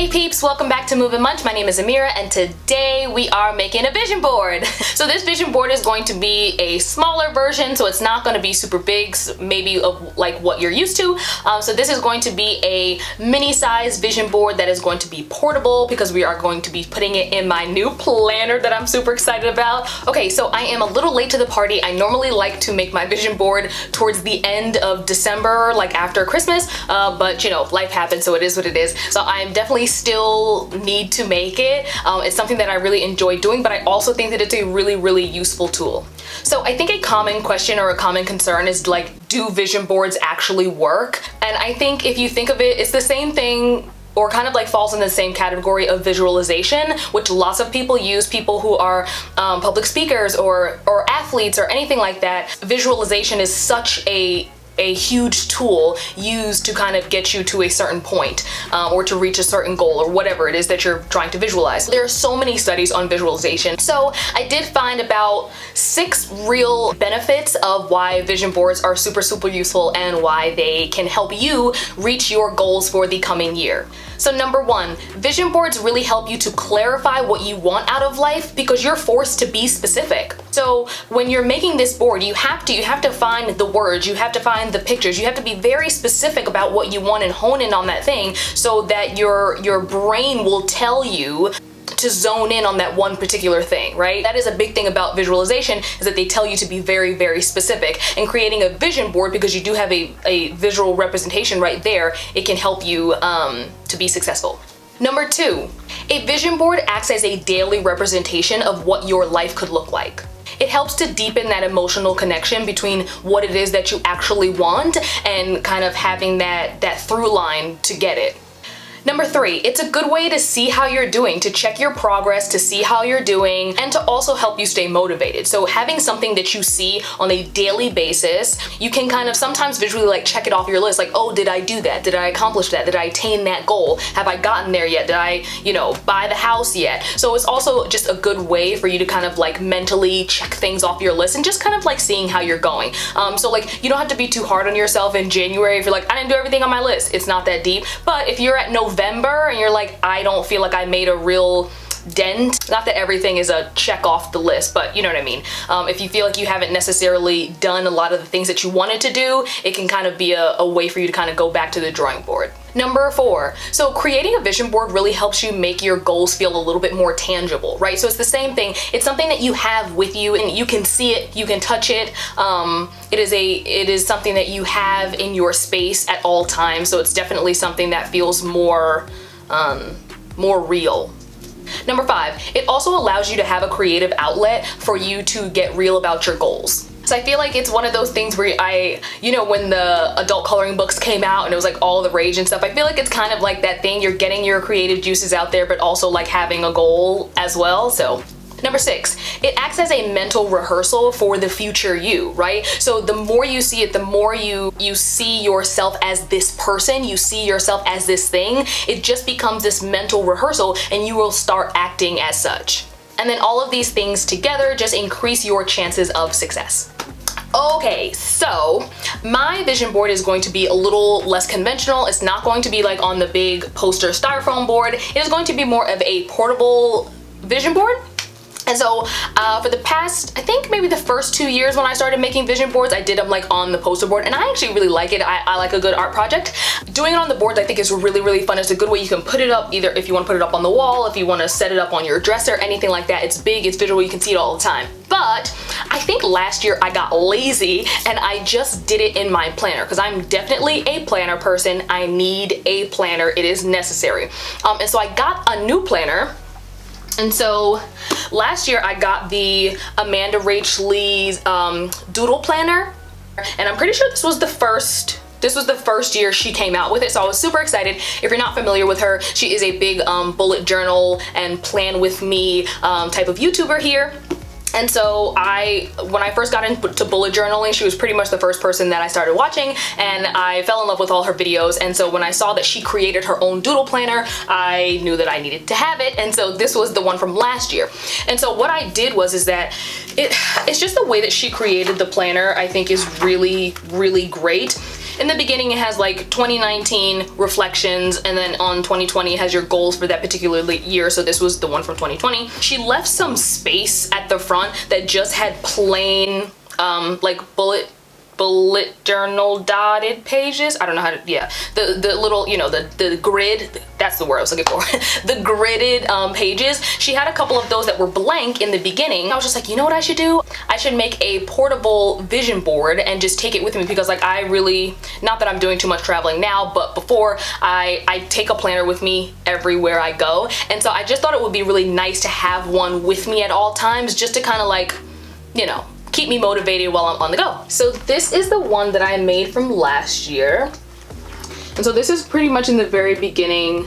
Hey peeps, welcome back to Munch. My name is Amira and today we are making a vision board. So this vision board is going to be a smaller version, so it's not going to be super big, maybe of like what you're used to. So this is going to be a mini size vision board that is going to be portable because we are going to be putting it in my new planner that I'm super excited about. Okay, so I am a little late to the party. I normally like to make my vision board towards the end of December, like after Christmas, but you know, life happens, so it is what it is. So I'm definitely still need to make it. It's something that I really enjoy doing, but I also think that it's a really useful tool. So I think a common question or a common concern is like, do vision boards actually work? And I think if you think of it, it's the same thing or kind of like falls in the same category of visualization, which lots of people use, people who are public speakers or athletes or anything like that. Visualization is such a huge tool used to kind of get you to a certain point or to reach a certain goal or whatever it is that you're trying to visualize. There are so many studies on visualization. So I did find about 6 real benefits of why vision boards are super useful and why they can help you reach your goals for the coming year. So number 1, vision boards really help you to clarify what you want out of life because you're forced to be specific. So when you're making this board, you have to find the words, you have to find the pictures, you have to be very specific about what you want and hone in on that thing so that your brain will tell you to zone in on that one particular thing, right? That is a big thing about visualization, is that they tell you to be very specific. And creating a vision board, because you do have a visual representation right there, it can help you to be successful. Number 2, a vision board acts as a daily representation of what your life could look like. It helps to deepen that emotional connection between what it is that you actually want and kind of having that through line to get it. Number 3, it's a good way to see how you're doing, to check your progress, to see how you're doing, and to also help you stay motivated. So having something that you see on a daily basis, you can kind of sometimes visually like check it off your list, like, oh, did I do that? Did I accomplish that? Did I attain that goal? Have I gotten there yet? Did I, buy the house yet? So it's also just a good way for you to kind of like mentally check things off your list and just kind of like seeing how you're going. So like, you don't have to be too hard on yourself in January if you're like, I didn't do everything on my list. It's not that deep. But if you're at November and you're like, I don't feel like I made a real dent, not that everything is a check off the list, but you know what I mean. If you feel like you haven't necessarily done a lot of the things that you wanted to do, it can kind of be a way for you to kind of go back to the drawing board. Number 4, so creating a vision board really helps you make your goals feel a little bit more tangible, right? So it's the same thing. It's something that you have with you and you can see it, you can touch it. It is something that you have in your space at all times. So it's definitely something that feels more real. Number 5, it also allows you to have a creative outlet for you to get real about your goals. So I feel like it's one of those things where when the adult coloring books came out and it was like all the rage and stuff, I feel like it's kind of like that thing, you're getting your creative juices out there, but also like having a goal as well. So number 6, it acts as a mental rehearsal for the future you, right? So the more you see it, the more you see yourself as this person, you see yourself as this thing, it just becomes this mental rehearsal and you will start acting as such. And then all of these things together just increase your chances of success. Okay, so my vision board is going to be a little less conventional. It's not going to be like on the big poster styrofoam board. It is going to be more of a portable vision board. And so for the past, I think maybe the first 2 years when I started making vision boards, I did them like on the poster board and I actually really like it. I like a good art project. Doing it on the boards I think is really fun. It's a good way you can put it up, either if you want to put it up on the wall, if you want to set it up on your dresser, anything like that. It's big, it's visual, you can see it all the time. But I think last year I got lazy and I just did it in my planner because I'm definitely a planner person. I need a planner, it is necessary. And so I got a new planner. And so last year I got the AmandaRachLee Doodle Planner, and I'm pretty sure this was the first year she came out with it, so I was super excited. If you're not familiar with her, she is a big bullet journal and plan with me type of YouTuber here. And so when I first got into bullet journaling, she was pretty much the first person that I started watching, and I fell in love with all her videos. And so when I saw that she created her own doodle planner, I knew that I needed to have it. And so this was the one from last year. And so what I did was that it's just the way that she created the planner, I think is really great. in the beginning it has like 2019 reflections, and then on 2020 it has your goals for that particular year. So this was the one from 2020. She left some space at the front that just had plain like bullet journal dotted pages. I don't know how to, yeah, the little, you know, the grid, that's the word I was looking for. The gridded pages. She had a couple of those that were blank in the beginning. I was just like, you know what I should do? I should make a portable vision board and just take it with me, because like I really, not that I'm doing too much traveling now, but before I take a planner with me everywhere I go. And so I just thought it would be really nice to have one with me at all times, just to kind of like, you know, keep me motivated while I'm on the go. So this is the one that I made from last year. And so this is pretty much in the very beginning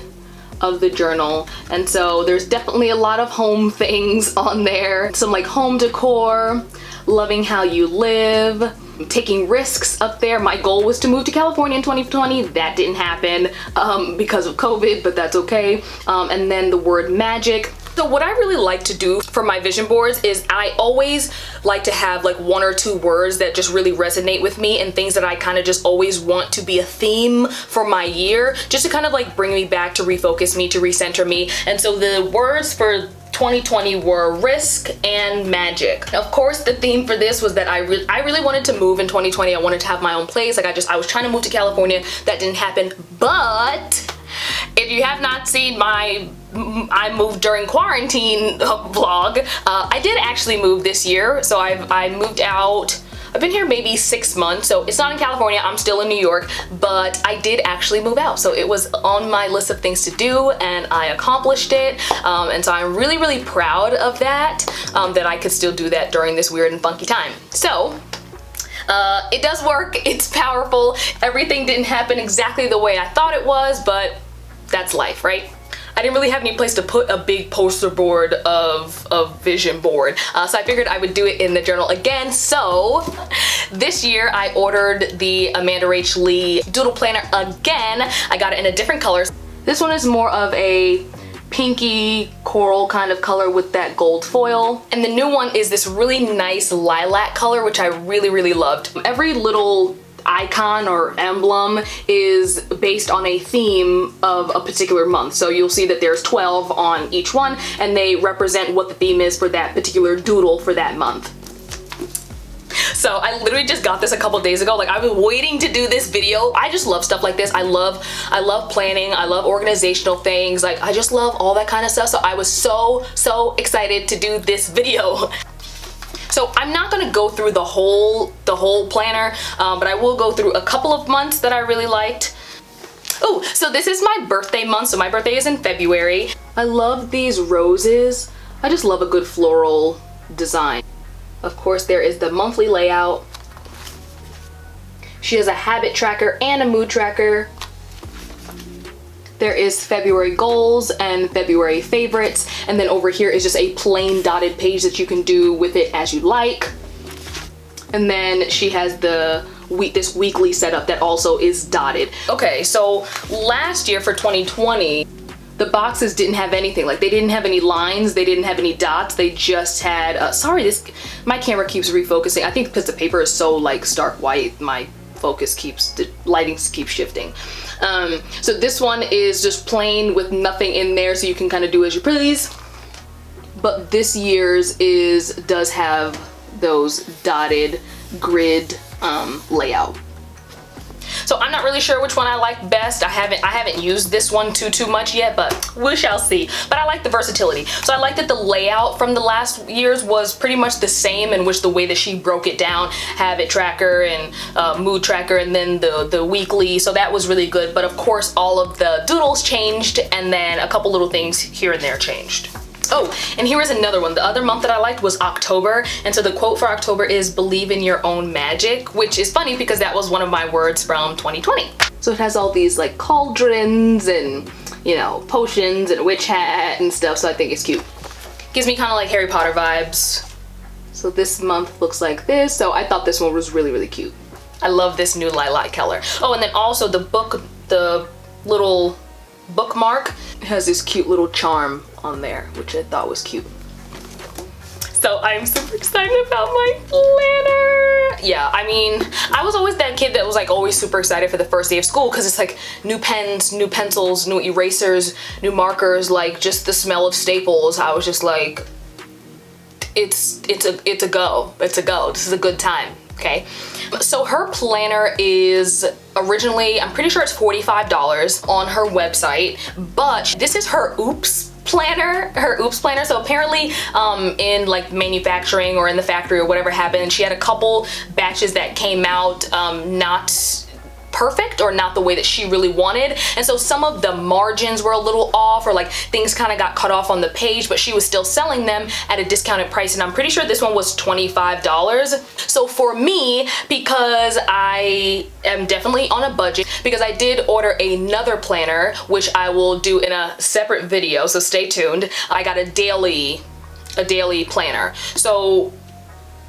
of the journal. And so there's definitely a lot of home things on there. Some like home decor, loving how you live, taking risks up there. My goal was to move to California in 2020. That didn't happen because of COVID, but that's okay. And then the word magic. So what I really like to do for my vision boards is I always like to have like 1 or 2 words that just really resonate with me, and things that I kind of just always want to be a theme for my year, just to kind of like bring me back, to refocus me, to recenter me. And so the words for 2020 were risk and magic. Of course, the theme for this was that I really wanted to move in 2020. I wanted to have my own place. Like I was trying to move to California. That didn't happen. But if you have not seen my I moved during quarantine vlog, I did actually move this year. So I moved out. I've been here maybe 6 months, so it's not in California, I'm still in New York, but I did actually move out. So it was on my list of things to do, and I accomplished it. And so I'm really, really proud of that, that I could still do that during this weird and funky time. So it does work, it's powerful. Everything didn't happen exactly the way I thought it was, but that's life, right? I didn't really have any place to put a big poster board of vision board, so I figured I would do it in the journal again. So this year I ordered the AmandaRachLee Doodle Planner again. I got it in a different color. This one is more of a pinky coral kind of color with that gold foil, and the new one is this really nice lilac color, which I really, really loved. Every little icon or emblem is based on a theme of a particular month. So you'll see that there's 12 on each one, and they represent what the theme is for that particular doodle for that month. So I literally just got this a couple days ago. Like, I've been waiting to do this video. I just love stuff like this. I love planning. I love organizational things. Like, I just love all that kind of stuff. So I was so excited to do this video. So I'm not gonna go through the whole planner, but I will go through a couple of months that I really liked. Oh, so this is my birthday month. So my birthday is in February. I love these roses. I just love a good floral design. Of course, there is the monthly layout. She has a habit tracker and a mood tracker. There is February goals and February favorites, and then over here is just a plain dotted page that you can do with it as you like. And then she has this weekly setup that also is dotted. Okay, so last year for 2020, the boxes didn't have anything. Like, they didn't have any lines, they didn't have any dots, they just had, sorry, my camera keeps refocusing. I think because the paper is so like stark white, my focus the lighting keeps shifting. So this one is just plain with nothing in there, so you can kind of do as you please. But this year's does have those dotted grid layout. So I'm not really sure which one I like best. I haven't used this one too much yet, but we shall see. But I like the versatility. So I like that the layout from the last year's was pretty much the same, in which the way that she broke it down, habit tracker and mood tracker, and then the weekly. So that was really good. But of course, all of the doodles changed, and then a couple little things here and there changed. Oh, and here is another one. The other month that I liked was October, and so the quote for October is "Believe in your own magic," which is funny because that was one of my words from 2020. So it has all these like cauldrons and, you know, potions and witch hat and stuff, so I think it's cute. Gives me kind of like Harry Potter vibes. So this month looks like this, so I thought this one was really, really cute. I love this new lilac color. Oh, and then also the little bookmark has this cute little charm on there, which I thought was cute. So I'm super excited about my planner. Yeah, I mean, I was always that kid that was like always super excited for the first day of school because it's like new pens, new pencils, new erasers, new markers, like just the smell of Staples. I was just like, it's a go. It's a go. This is a good time. Okay. So her planner is originally, I'm pretty sure it's $45 on her website, but this is her Oops planner, So apparently in like manufacturing or in the factory or whatever happened, she had a couple batches that came out not perfect or not the way that she really wanted, and so some of the margins were a little off, or like things kind of got cut off on the page, but she was still selling them at a discounted price, and I'm pretty sure this one was $25. So for me, because I am definitely on a budget, because I did order another planner, which I will do in a separate video, so stay tuned. I got a daily planner. So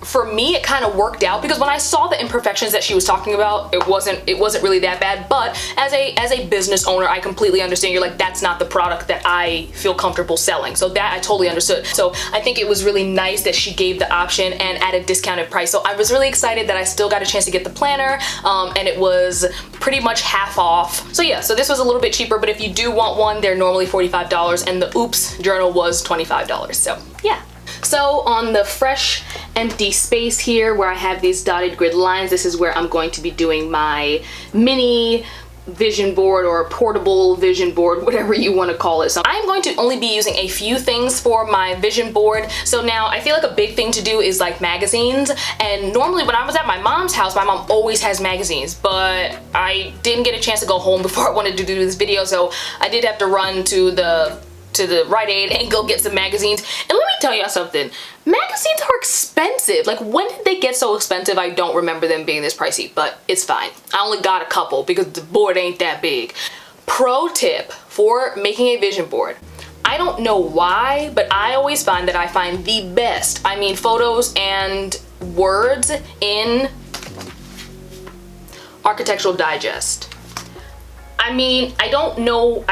for me, it kind of worked out because when I saw the imperfections that she was talking about, it wasn't really that bad. But as a business owner, I completely understand. You're like, that's not the product that I feel comfortable selling. So that I totally understood. So I think it was really nice that she gave the option and at a discounted price. So I was really excited that I still got a chance to get the planner, and it was pretty much half off. So yeah, so this was a little bit cheaper, but if you do want one, they're normally $45, and the Oops journal was $25. So yeah. So on the fresh empty space here where I have these dotted grid lines, this is where I'm going to be doing my mini vision board or portable vision board, whatever you want to call it. So I'm going to only be using a few things for my vision board. So now I feel like a big thing to do is like magazines, and normally when I was at my mom's house, my mom always has magazines, but I didn't get a chance to go home before I wanted to do this video, so I did have to run to the Rite Aid and go get some magazines. And let me tell y'all something, magazines are expensive. Like, when did they get so expensive? I don't remember them being this pricey, but it's fine. I only got a couple because the board ain't that big. Pro tip for making a vision board. I don't know why, but I always find that I find the best, I mean photos and words, in Architectural Digest. I mean, I don't know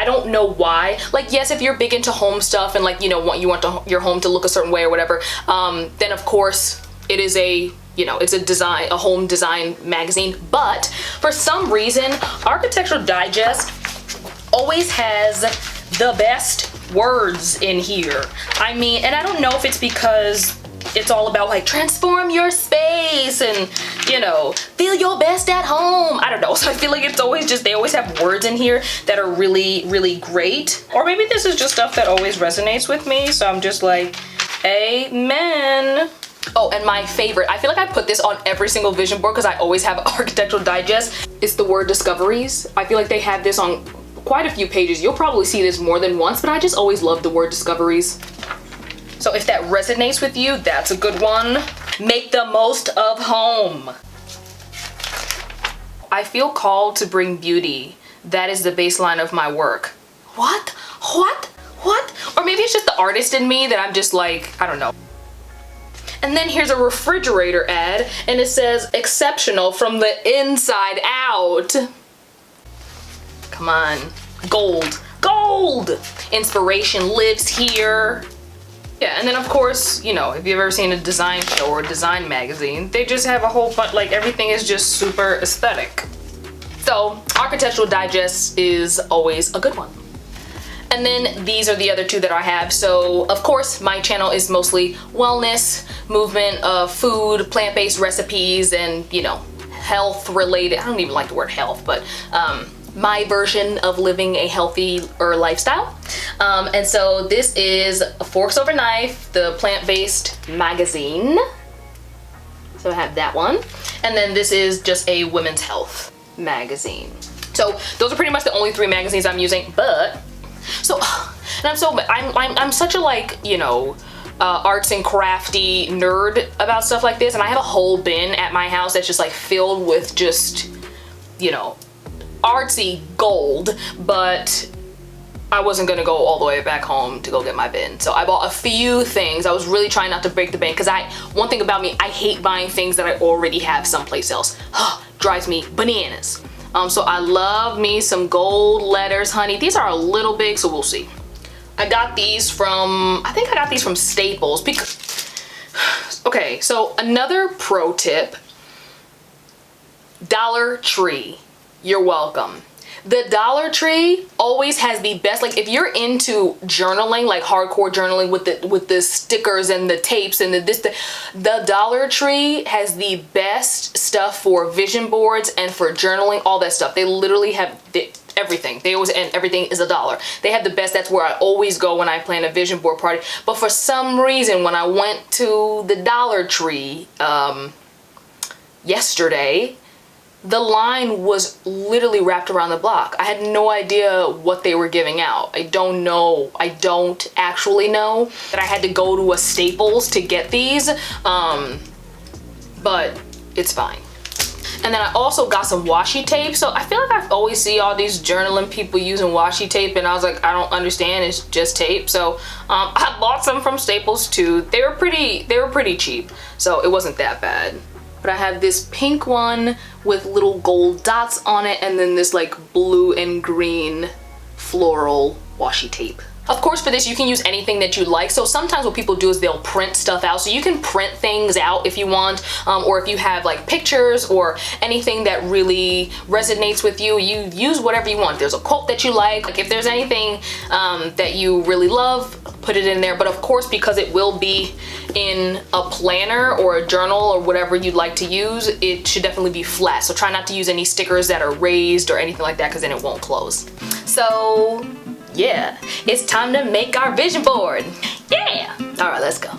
why. Like, yes, if you're big into home stuff and like, you know, you want your home to look a certain way or whatever, then of course it is a, you know, it's a home design magazine. But for some reason, Architectural Digest always has the best words in here. I mean, and I don't know if it's because it's all about like transform your space and, you know, feel your best at home. I don't know. So I feel like it's always just, they always have words in here that are really, really great. Or maybe this is just stuff that always resonates with me. So I'm just like, amen. Oh, and my favorite, I feel like I put this on every single vision board because I always have Architectural Digest. It's the word discoveries. I feel like they have this on quite a few pages. You'll probably see this more than once, but I just always love the word discoveries. So if that resonates with you, that's a good one. Make the most of home. I feel called to bring beauty. That is the baseline of my work. What? Or maybe it's just the artist in me that I'm just like, I don't know. And then here's a refrigerator ad, and it says exceptional from the inside out. Come on, gold. Inspiration lives here. Yeah, and then of course, you know, if you've ever seen a design show or a design magazine, they just have a whole bunch, like everything is just super aesthetic. So Architectural Digest is always a good one. And then these are the other two that I have. So of course my channel is mostly wellness, movement, food, plant-based recipes, and, you know, health related. I don't even like the word health, but my version of living a healthier lifestyle. And so this is a Forks Over Knife, the plant-based magazine. So I have that one. And then this is just a women's health magazine. So those are pretty much the only three magazines I'm using, but so, and I'm such a, like, you know, arts and crafty nerd about stuff like this, and I have a whole bin at my house that's just like filled with just, you know, artsy gold, but I wasn't gonna go all the way back home to go get my bin. So I bought a few things. I was really trying not to break the bank because one thing about me, I hate buying things that I already have someplace else. Drives me bananas. So I love me some gold letters, honey. These are a little big, so we'll see. I think I got these from Staples because Okay, so another pro tip, Dollar Tree. You're welcome. The Dollar Tree always has the best, like if you're into journaling, like hardcore journaling with the stickers and the tapes and the Dollar Tree has the best stuff for vision boards and for journaling, all that stuff. They literally have everything. They always, and everything is $1. They have the best. That's where I always go when I plan a vision board party. But for some reason, when I went to the Dollar Tree yesterday, the line was literally wrapped around the block. I had no idea what they were giving out. I don't know. I don't actually know that I had to go to a Staples to get these, but it's fine. And then I also got some washi tape. So I feel like I always see all these journaling people using washi tape, and I was like, I don't understand, it's just tape. So I bought some from Staples too. They were pretty cheap, so it wasn't that bad. But I have this pink one with little gold dots on it, and then this like blue and green floral washi tape. Of course, for this, you can use anything that you like. So sometimes what people do is they'll print stuff out. So you can print things out if you want, or if you have like pictures or anything that really resonates with you, you use whatever you want. If there's a quote that you like if there's anything that you really love, put it in there. But of course, because it will be in a planner or a journal or whatever you'd like to use, it should definitely be flat. So try not to use any stickers that are raised or anything like that, because then it won't close. So yeah, it's time to make our vision board. Yeah! All right, let's go.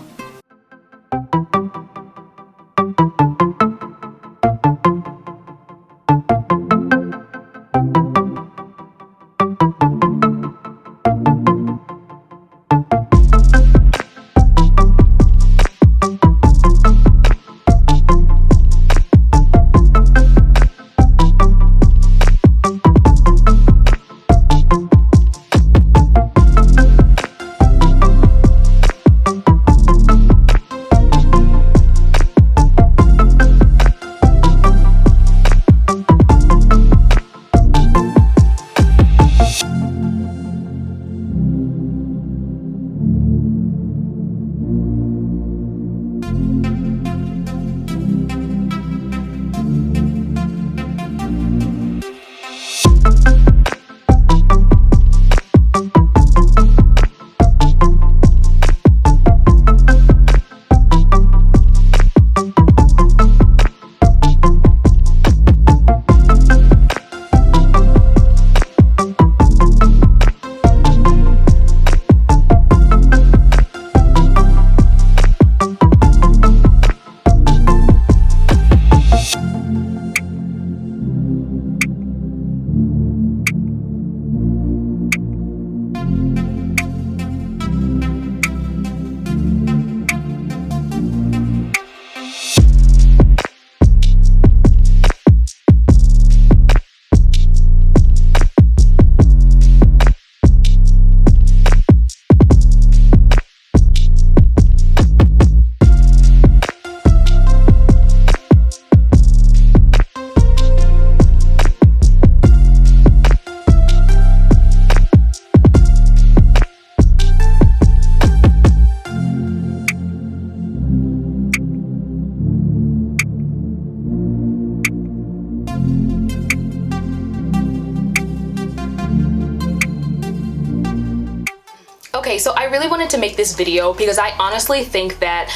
Okay, so I really wanted to make this video because I honestly think that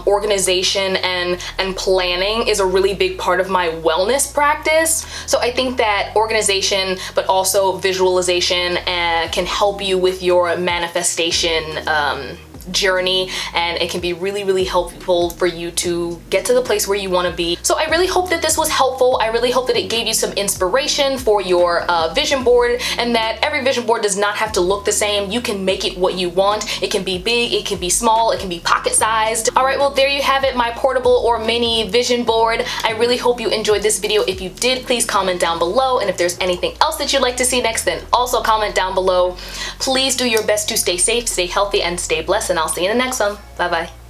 organization and planning is a really big part of my wellness practice. So I think that organization, but also visualization, can help you with your manifestation journey, and it can be really, really helpful for you to get to the place where you want to be. So I really hope that this was helpful. I really hope that it gave you some inspiration for your vision board, and that every vision board does not have to look the same. You can make it what you want. It can be big, it can be small, it can be pocket sized. All right, well, there you have it, my portable or mini vision board. I really hope you enjoyed this video. If you did, please comment down below, and if there's anything else that you'd like to see next, then also comment down below. Please do your best to stay safe, stay healthy, and stay blessed, and I'll see you in the next one. Bye bye.